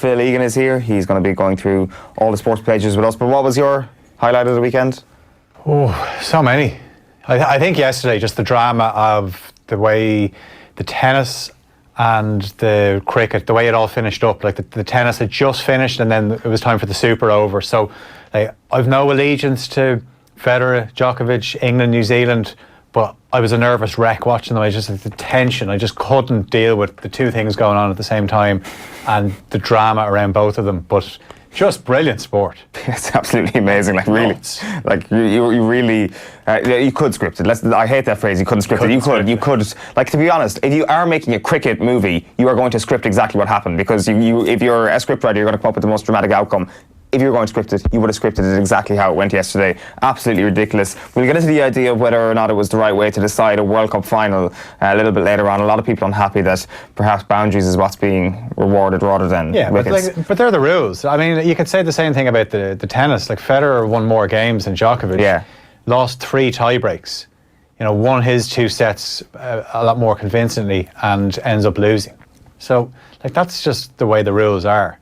Phil Egan is here. He's going to be going through all the sports pages with us. But what was your highlight of the weekend? Oh, so many. I think yesterday, just the drama of the way the tennis and the cricket, the way it all finished up. Like the tennis had just finished and then it was time for the Super over. So I've no allegiance to Federer, Djokovic, England, New Zealand, but I was a nervous wreck watching them. I just had the tension. I just couldn't deal with the two things going on at the same time and the drama around both of them. But just brilliant sport. It's absolutely amazing. Like really, like you really, you could script it. I hate that phrase. You couldn't script it. You could. Like, to be honest, if you are making a cricket movie, you are going to script exactly what happened, because if you're a scriptwriter, you're going to come up with the most dramatic outcome. If you were going to script it, you would have scripted it exactly how it went yesterday. Absolutely ridiculous. We'll get into the idea of whether or not it was the right way to decide a World Cup final a little bit later on. A lot of people unhappy that perhaps boundaries is what's being rewarded rather than wickets. But they're the rules. I mean, you could say the same thing about the tennis. Like, Federer won more games than Djokovic. Yeah. Lost 3 tie breaks. You know, won his 2 sets a lot more convincingly and ends up losing. So, like, that's just the way the rules are.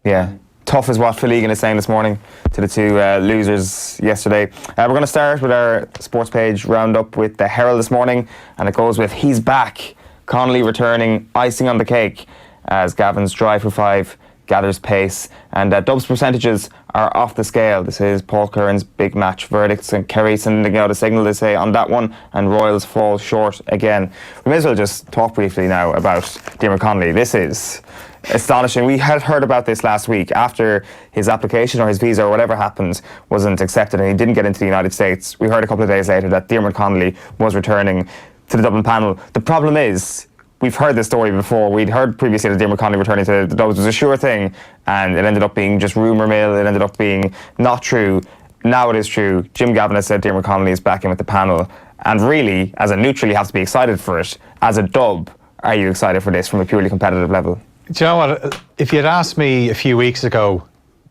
Yeah. Tough is what Phil Egan is saying this morning to the two losers yesterday. We're going to start with our sports page roundup with the Herald this morning, and it goes with "He's back, Connolly returning, icing on the cake," as Gavin's drive for 5 gathers pace, and Dubs percentages are off the scale. This is Paul Curran's big match verdicts, and Kerry sending out a signal, they say, on that one, and Royals fall short again. We may as well just talk briefly now about Dermot Connolly. This is astonishing. We had heard about this last week after his application or his visa or whatever happened wasn't accepted and he didn't get into the United States. We heard a couple of days later that Dermot Connolly was returning to the Dublin panel. The problem is, we've heard this story before. We'd heard previously that Dermot Connolly returning to the Dubs was a sure thing, and it ended up being just rumour mill. It ended up being not true. Now it is true. Jim Gavin has said Dermot Connolly is back in with the panel, and really, as a neutral, you have to be excited for it. As a Dub, are you excited for this from a purely competitive level? Do you know what? If you'd asked me a few weeks ago,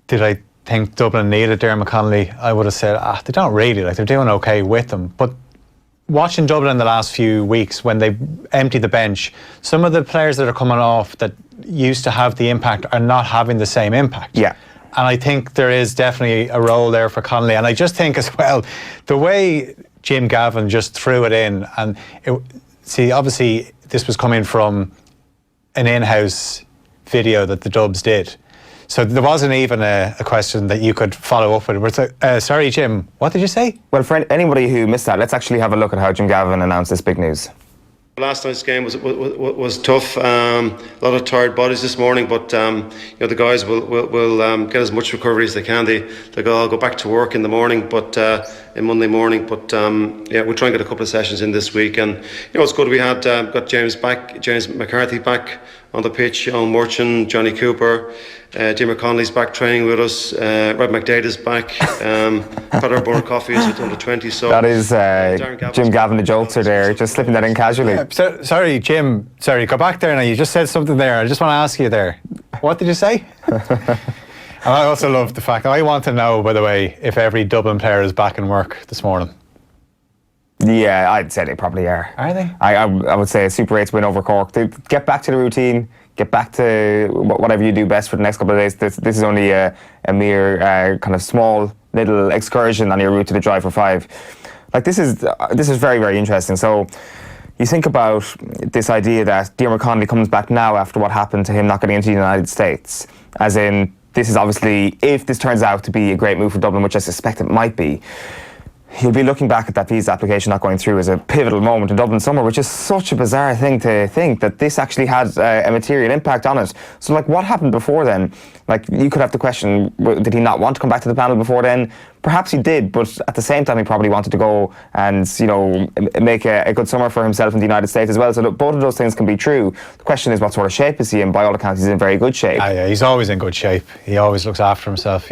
did I think Dublin needed Dermot Connolly, I would have said, they don't really. Like, they're doing okay with them. But watching Dublin in the last few weeks, when they empty the bench, some of the players that are coming off that used to have the impact are not having the same impact. Yeah. And I think there is definitely a role there for Connolly. And I just think as well, the way Jim Gavin just threw it in, and obviously this was coming from an in-house video that the Dubs did. So there wasn't even a question that you could follow up with. It's like, sorry, Jim, what did you say? Well, for anybody who missed that, let's actually have a look at how Jim Gavin announced this big news. Last night's game was tough. A lot of tired bodies this morning, but the guys will get as much recovery as they can. They'll all go back to work in the morning, but in Monday morning. But we'll try and get a couple of sessions in this week. And it's good. We had got James McCarthy back on the pitch, Eoin Morgan, Johnny Cooper, Dermot Connolly's back training with us, Rob McDade's back, Peter Burn Coffee is with under 20. So that is Jim Gavin, the jolter there, just slipping that in casually. Sorry, Jim. Sorry, go back there now. You just said something there. I just want to ask you there. What did you say? And I also love the fact that I want to know, by the way, if every Dublin player is back in work this morning. Yeah, I'd say they probably are. Are they? I would say a Super 8's win over Cork. They get back to the routine, get back to whatever you do best for the next couple of days. This is only a mere kind of small little excursion on your route to the drive for 5. Like, this is very, very interesting. So you think about this idea that Dermot Connolly comes back now after what happened to him not getting into the United States. As in, this is obviously, if this turns out to be a great move for Dublin, which I suspect it might be, he'll be looking back at that visa application not going through as a pivotal moment in Dublin summer, which is such a bizarre thing to think that this actually had a material impact on it. So, like, what happened before then? Like, you could have the question, did he not want to come back to the panel before then? Perhaps he did, but at the same time, he probably wanted to go and, make a good summer for himself in the United States as well. So both of those things can be true. The question is, what sort of shape is he in? By all accounts, he's in very good shape. Yeah, he's always in good shape. He always looks after himself.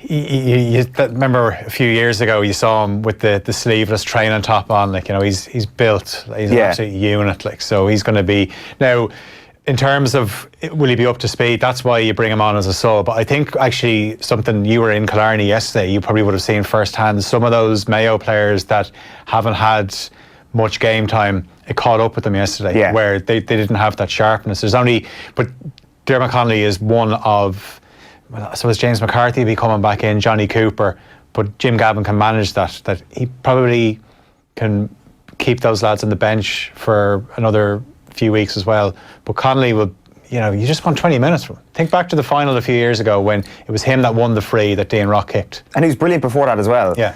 You remember a few years ago you saw him with the sleeveless training top on, he's built, he's an absolute unit, so he's going to be now. In terms of will he be up to speed, that's why you bring him on as a sub. But I think actually something, you were in Killarney yesterday, you probably would have seen firsthand some of those Mayo players that haven't had much game time, it caught up with them yesterday, where they didn't have that sharpness. But Dermot Connolly is one of, well, I suppose James McCarthy will be coming back in, Johnny Cooper, but Jim Gavin can manage that he probably can keep those lads on the bench for another few weeks as well. But Connolly will, you just want 20 minutes from him. Think back to the final a few years ago when it was him that won the free that Dean Rock kicked. And he was brilliant before that as well. Yeah.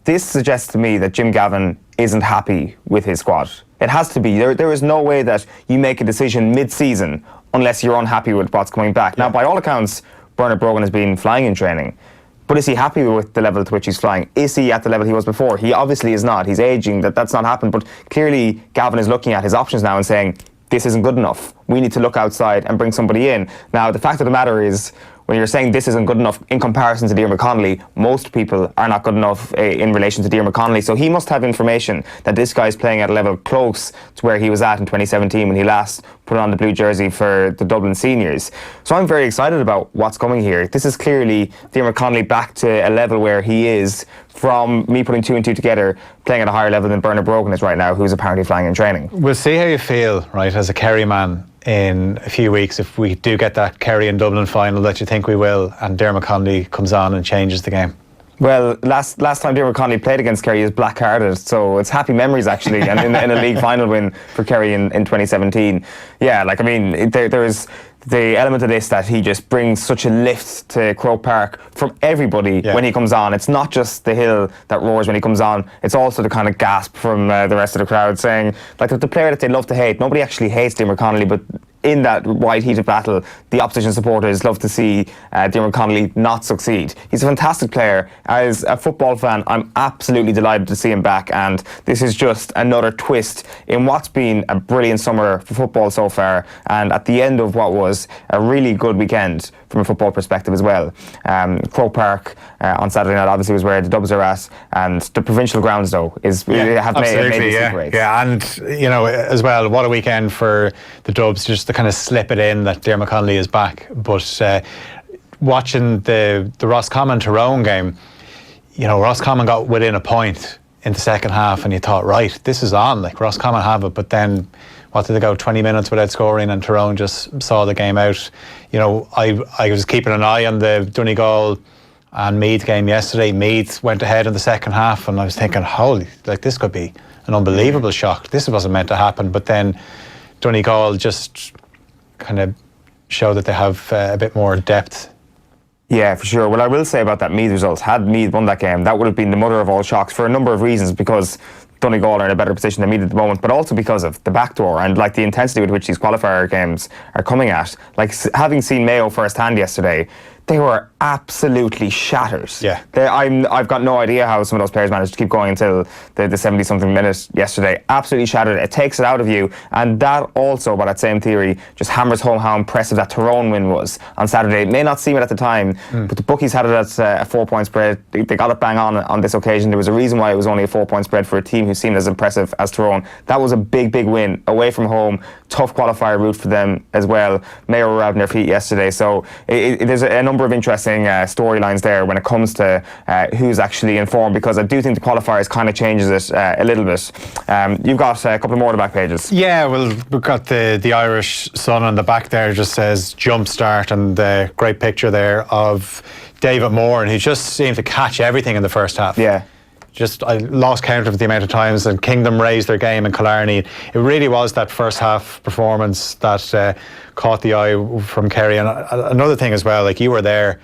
This suggests to me that Jim Gavin isn't happy with his squad. It has to be. There is no way that you make a decision mid-season unless you're unhappy with what's coming back. Now, by all accounts, Bernard Brogan has been flying in training. But is he happy with the level to which he's flying? Is he at the level he was before? He obviously is not. He's aging. That's not happened. But clearly, Gavin is looking at his options now and saying, this isn't good enough. We need to look outside and bring somebody in. Now, the fact of the matter is, when you're saying this isn't good enough in comparison to Dermot Connolly, most people are not good enough in relation to Dermot Connolly. So he must have information that this guy's playing at a level close to where he was at in 2017 when he last put on the blue jersey for the Dublin seniors. So I'm very excited about what's coming here. This is clearly Dermot Connolly back to a level where he is, from me putting 2 and 2 together, playing at a higher level than Bernard Brogan is right now, who's apparently flying in training. We'll see how you feel, right, as a Kerry man in a few weeks, if we do get that Kerry and Dublin final that you think we will, and Dermot Connolly comes on and changes the game. Well, last time Dermot Connolly played against Kerry, he was black-hearted, so it's happy memories actually, and in a league final win for Kerry in 2017. Yeah, there is the element of this that he just brings such a lift to Croke Park from everybody when he comes on. It's not just the hill that roars when he comes on, it's also the kind of gasp from the rest of the crowd saying, the player that they love to hate. Nobody actually hates Dermot Connolly, but in that wide heated battle, the opposition supporters love to see Dermot Connolly not succeed. He's a fantastic player. As a football fan, I'm absolutely delighted to see him back, and this is just another twist in what's been a brilliant summer for football so far, and at the end of what was a really good weekend from a football perspective as well. Croke Park on Saturday night obviously was where the Dubs are at, and the provincial grounds though have made this great. Yeah, and as well, what a weekend for the Dubs just to kind of slip it in that Dermot Connolly is back. But watching the Roscommon Tyrone game, Roscommon got within a point in the second half, and you thought, right, this is on, Roscommon have it, but then what did they go, 20 minutes without scoring, and Tyrone just saw the game out. I was keeping an eye on the Donegal and Meath game yesterday. Meath went ahead in the second half, and I was thinking, holy, this could be an unbelievable shock. This wasn't meant to happen, but then Donegal just kind of show that they have a bit more depth. Yeah, for sure. Well, I will say about that Meath result, had Meath won that game, that would have been the mother of all shocks for a number of reasons, because Donegal are in a better position than Meath at the moment, but also because of the backdoor and the intensity with which these qualifier games are coming at. Having seen Mayo firsthand yesterday, they were absolutely shattered. Yeah. I've got no idea how some of those players managed to keep going until the 70-something minute yesterday. Absolutely shattered. It takes it out of you. And that also, by that same theory, just hammers home how impressive that Tyrone win was on Saturday. It may not seem it at the time, but the bookies had it at a 4-point spread. They got it bang on this occasion. There was a reason why it was only a 4-point spread for a team who seemed as impressive as Tyrone. That was a big, big win away from home. Tough qualifier route for them as well. Mayo were out on their feet yesterday. So there's a number of interesting storylines there when it comes to who's actually in form, because I do think the qualifiers kind of changes it a little bit. You've got a couple more of the back pages. Yeah, well, we've got the Irish Sun on the back there, just says jump start, and the great picture there of David Moore, and he just seemed to catch everything in the first half. Yeah. I lost count of the amount of times, and Kingdom raised their game in Killarney. It really was that first half performance that caught the eye from Kerry. And another thing as well, you were there,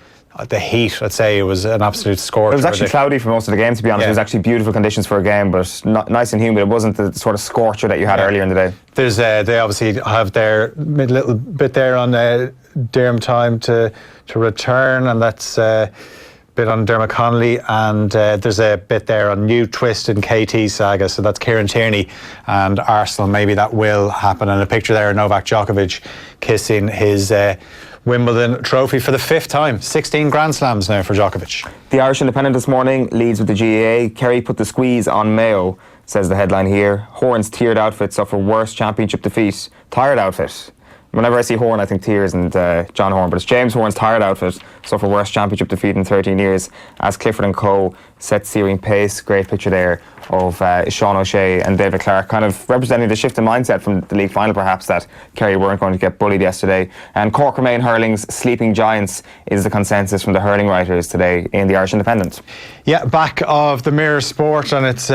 the heat, I'd say it was an absolute scorcher. It was actually cloudy for most of the game, to be honest. Yeah. It was actually beautiful conditions for a game, but nice and humid. It wasn't the sort of scorcher that you had earlier in the day. There's they obviously have their little bit there on Derm time to return, and that's bit on Dermot Connolly, and there's a bit there on new twist in KT saga, so that's Kieran Tierney and Arsenal. Maybe that will happen. And a picture there of Novak Djokovic kissing his Wimbledon trophy for the 5th time. 16 Grand Slams now for Djokovic. The Irish Independent this morning leads with the GAA. Kerry put the squeeze on Mayo, says the headline here. Horan's tiered outfit suffer worst championship defeat. Tired outfit. Whenever I see Horn, I think Tears and John Horn, but it's James Horn's tired outfit suffer worst championship defeat in 13 years as Clifford and Co. set searing pace. Great picture there of Sean O'Shea and David Clark, kind of representing the shift in mindset from the league final, perhaps, that Kerry weren't going to get bullied yesterday. And Cork remain hurling's sleeping giants is the consensus from the hurling writers today in the Irish Independent. Yeah, back of the Mirror Sport, and it's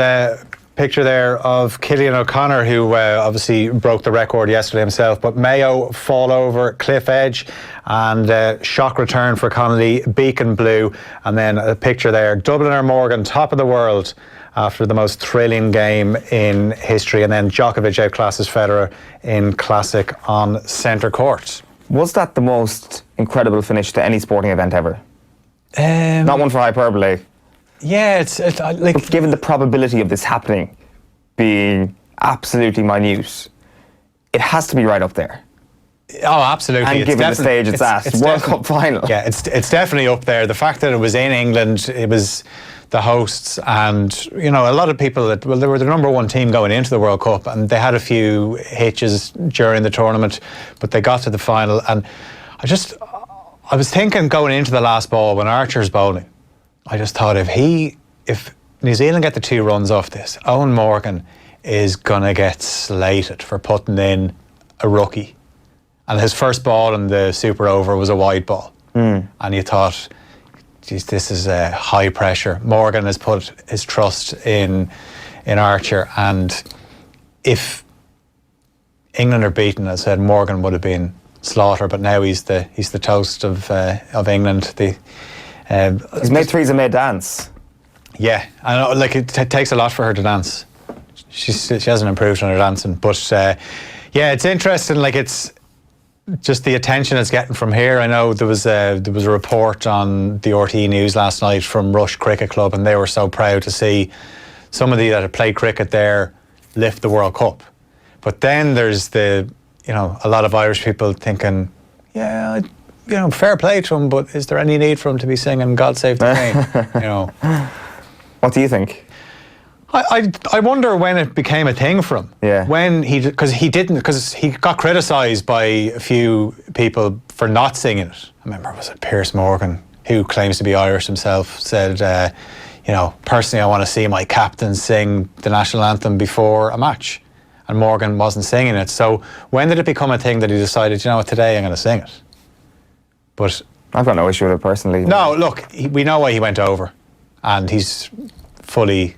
picture there of Cillian O'Connor, who obviously broke the record yesterday himself, but Mayo fall over cliff edge, and shock return for Connolly, Beacon blue, and then a picture there, Dublin Morgan, top of the world after the most thrilling game in history, and then Djokovic outclasses Federer in classic on centre court. Was that the most incredible finish to any sporting event ever? Not one for hyperbole. Yeah, it's like... But given the probability of this happening being absolutely minute, it has to be right up there. Oh, absolutely. And given the stage it's at, World Cup final. Yeah, it's definitely up there. The fact that it was in England, it was the hosts, and, you know, a lot of people that, well, they were the number one team going into the World Cup, and they had a few hitches during the tournament, but they got to the final. And I was thinking going into the last ball when Archer's bowling, I just thought if New Zealand get the 2 runs off this, Eoin Morgan is going to get slated for putting in a rookie. And his first ball in the super over was a wide ball. And you thought, geez, this is high pressure. Morgan has put his trust in Archer, and if England are beaten, as I said, Morgan would have been slaughtered, but now he's the toast of England. He's made threes and made dance. Yeah, I know. Like, it takes a lot for her to dance. She hasn't improved on her dancing, but yeah, it's interesting. Like, it's just the attention it's getting from here. I know there was a report on the RTE News last night from Rush Cricket Club, and they were so proud to see somebody that had played cricket there lift the World Cup. But then there's a lot of Irish people thinking, yeah, fair play to him, but is there any need for him to be singing "God Save the Queen"? What do you think? I wonder when it became a thing for him. Yeah. Because he got criticised by a few people for not singing it. I remember, was it Piers Morgan, who claims to be Irish himself, said, personally, I want to see my captain sing the national anthem before a match. And Morgan wasn't singing it. So when did it become a thing that he decided, today I'm going to sing it? But I've got no issue with it personally. No, look, we know why he went over, and he's fully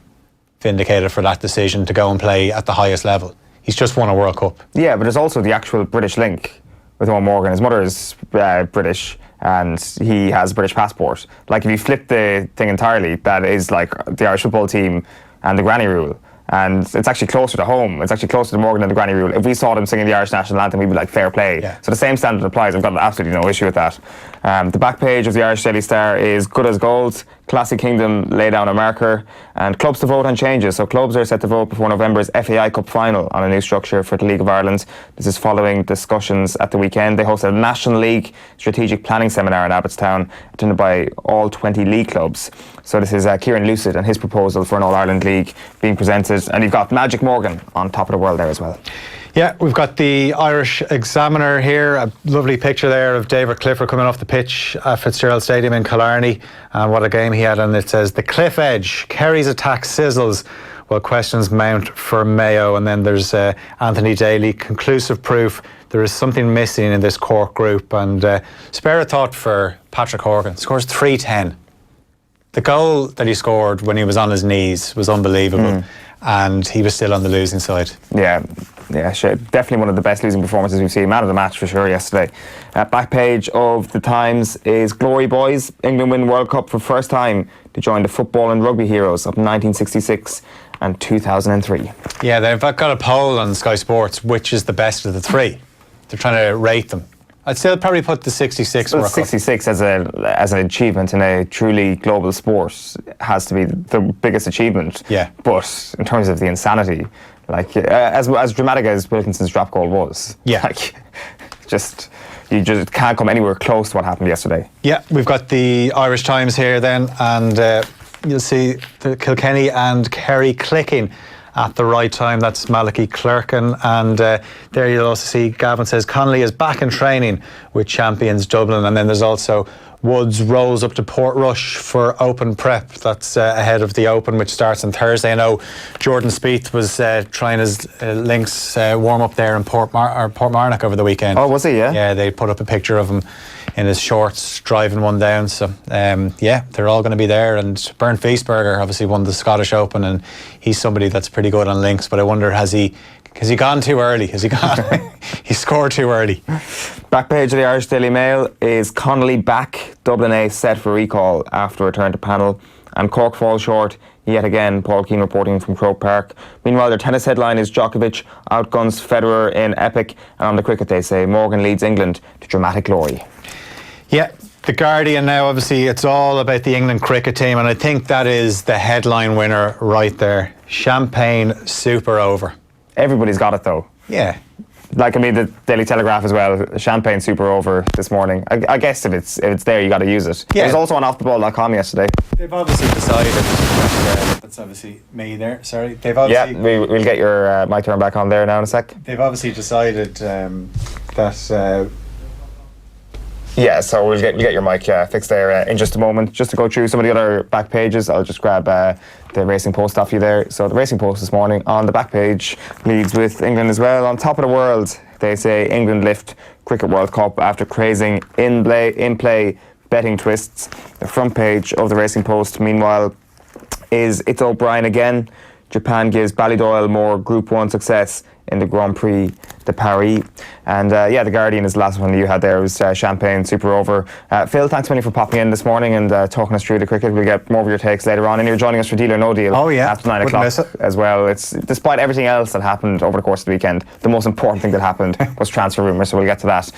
vindicated for that decision to go and play at the highest level. He's just won a World Cup. Yeah, but there's also the actual British link with Eoin Morgan. His mother is British, and he has a British passport. Like, if you flip the thing entirely, that is like the Irish football team and the granny rule. And it's actually closer to home. It's actually closer to Morgan than the granny rule. If we saw them singing the Irish national anthem, we'd be like, fair play. Yeah. So the same standard applies. I've got absolutely no issue with that. The back page of the Irish Daily Star is good as gold. Classic Kingdom lay down a marker. And clubs to vote on changes. So clubs are set to vote before November's FAI Cup final on a new structure for the League of Ireland. This is following discussions at the weekend. They hosted a National League strategic planning seminar in Abbottstown, attended by all 20 league clubs. So this is Kieran Lucid and his proposal for an All-Ireland League being presented. And you've got Magic Morgan on top of the world there as well. Yeah, we've got the Irish Examiner here, a lovely picture there of David Clifford coming off the pitch at Fitzgerald Stadium in Killarney, and what a game he had. And it says, the cliff edge, Kerry's attack sizzles while questions mount for Mayo. And then there's Anthony Daly, conclusive proof there is something missing in this Cork group. And spare a thought for Patrick Horgan, scores 3-10. The goal that he scored when he was on his knees was unbelievable, and he was still on the losing side. Yeah, sure. Definitely one of the best losing performances we've seen. Man of the match for sure yesterday. Back page of the Times is Glory Boys. England win World Cup for first time to join the football and rugby heroes of 1966 and 2003. Yeah, they've got a poll on Sky Sports, which is the best of the three. They're trying to rate them. I'd still probably put the 66 World Cup. 66 as an achievement in a truly global sport has to be the biggest achievement. Yeah. But in terms of the insanity, like as dramatic as Wilkinson's drop goal was, yeah, like you just can't come anywhere close to what happened yesterday. Yeah, we've got the Irish Times here then, and you'll see the Kilkenny and Kerry clicking at the right time. That's Malachy Clerkin. And there you'll also see Gavin says Connolly is back in training with Champions Dublin. And then there's also Woods rolls up to Portrush for Open prep. That's ahead of the Open, which starts on Thursday. I know Jordan Spieth was trying his links warm up there in Portmarnock over the weekend. Oh, was he? Yeah. Yeah, they put up a picture of him in his shorts driving one down. So yeah, they're all going to be there. And Bernd Wiesberger obviously won the Scottish Open, and he's somebody that's pretty good on links. But I wonder, has he gone too early? Has he gone? He scored too early. Back page of the Irish Daily Mail is Connolly back. Dublin A set for recall after return to panel. And Cork falls short yet again. Paul Keane reporting from Croke Park. Meanwhile, their tennis headline is Djokovic outguns Federer in epic. And on the cricket, they say Morgan leads England to dramatic glory. Yeah, the Guardian now, obviously, it's all about the England cricket team. And I think that is the headline winner right there. Champagne super over. Everybody's got it, though. Yeah. Like, I mean, the Daily Telegraph as well. Champagne super over this morning. I guess if it's there, you got to use it. Yeah. It was also on offtheball.com yesterday. They've obviously decided. That's obviously me there. Sorry. They've obviously. Yeah, we'll get your mic turn back on there now in a sec. They've obviously decided that. Yeah, so we'll get your mic fixed there in just a moment. Just to go through some of the other back pages, I'll just grab the Racing Post off you there. So the Racing Post this morning on the back page leads with England as well. On top of the world, they say England lift Cricket World Cup after crazing in-play betting twists. The front page of the Racing Post, meanwhile, is It's O'Brien again. Japan gives Ballydoyle more Group 1 success in the Grand Prix de Paris. And yeah, the Guardian is the last one you had there. It was Champagne super over. Phil, thanks many for popping in this morning and talking us through the cricket. We'll get more of your takes later on. And you're joining us for Deal or No Deal. Oh yeah, after 9 o'clock as well. It's despite everything else that happened over the course of the weekend, the most important thing that happened was transfer rumours, so we'll get to that.